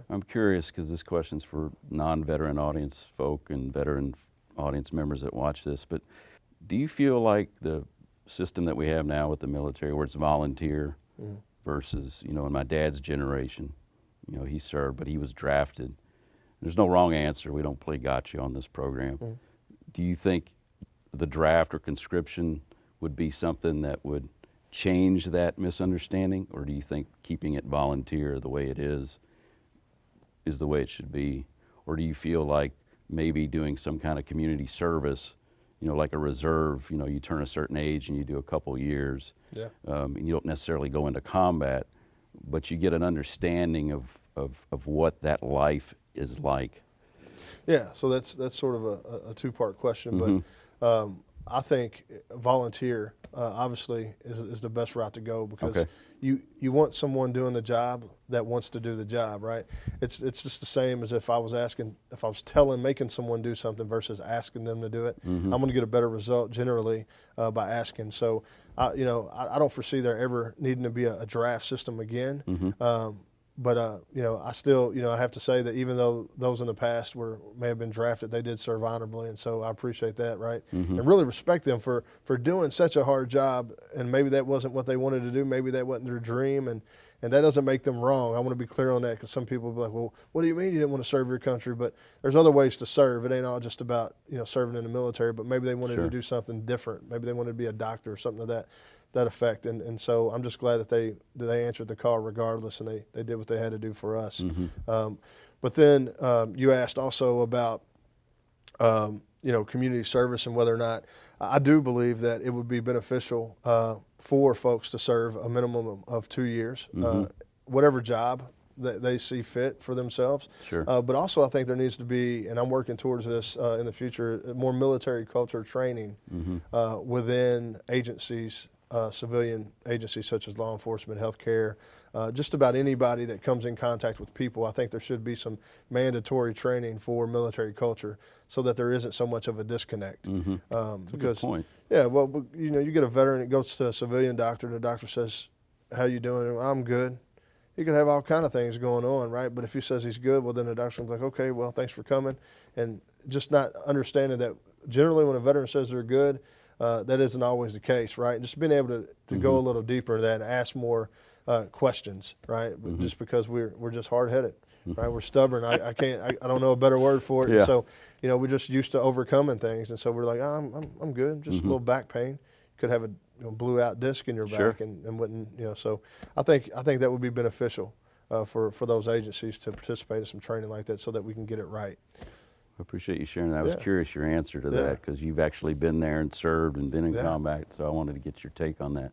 I'm curious because this question's for non-veteran audience folk and veteran audience members that watch this, but do you feel like the system that we have now with the military where it's volunteer versus, you know, in my dad's generation, you know, he served, but he was drafted. There's no wrong answer. We don't play gotcha on this program. Do you think the draft or conscription would be something that would change that misunderstanding, or do you think keeping it volunteer the way it is the way it should be? Or do you feel like maybe doing some kind of community service, you know, like a reserve, you know, you turn a certain age and you do a couple years, and you don't necessarily go into combat, but you get an understanding of what that life is like? Yeah, so that's sort of a two-part question, but I think volunteer obviously is the best route to go, because you want someone doing the job that wants to do the job, right? It's just the same as if I was making someone do something versus asking them to do it. I'm going to get a better result generally by asking. So, I don't foresee there ever needing to be a draft system again. But I still, I have to say that even though those in the past may have been drafted, they did serve honorably, and so I appreciate that, right? And really respect them for doing such a hard job, and maybe that wasn't what they wanted to do, maybe that wasn't their dream, and that doesn't make them wrong. I want to be clear on that, because some people will be like, well, what do you mean you didn't want to serve your country? But there's other ways to serve. It ain't all just about, serving in the military, but maybe they wanted to do something different. Maybe they wanted to be a doctor or something of that effect, and so I'm just glad that they answered the call regardless, and they did what they had to do for us. But then you asked also about community service and whether or not I do believe that it would be beneficial for folks to serve a minimum of 2 years, whatever job that they see fit for themselves. But also I think there needs to be, and I'm working towards this in the future, more military culture training within agencies, civilian agencies such as law enforcement, healthcare, just about anybody that comes in contact with people. I think there should be some mandatory training for military culture so that there isn't so much of a disconnect. That's a good point. Yeah, well, you get a veteran that goes to a civilian doctor, and the doctor says, "How you doing?" "I'm good." He could have all kind of things going on, right? But if he says he's good, well, then the doctor's like, "Okay, well, thanks for coming," and just not understanding that generally when a veteran says they're good, that isn't always the case, right? And just being able to go a little deeper into that and ask more questions, right? Just because we're just hard-headed, right? We're stubborn. I don't know a better word for it. And so, we're just used to overcoming things, and so we're like, I'm good. Just a little back pain. Could have a blew out disc in your back and wouldn't, So I think that would be beneficial for those agencies to participate in some training like that so that we can get it right. I appreciate you sharing that. I was curious your answer to that, because you've actually been there and served and been in combat, so I wanted to get your take on that.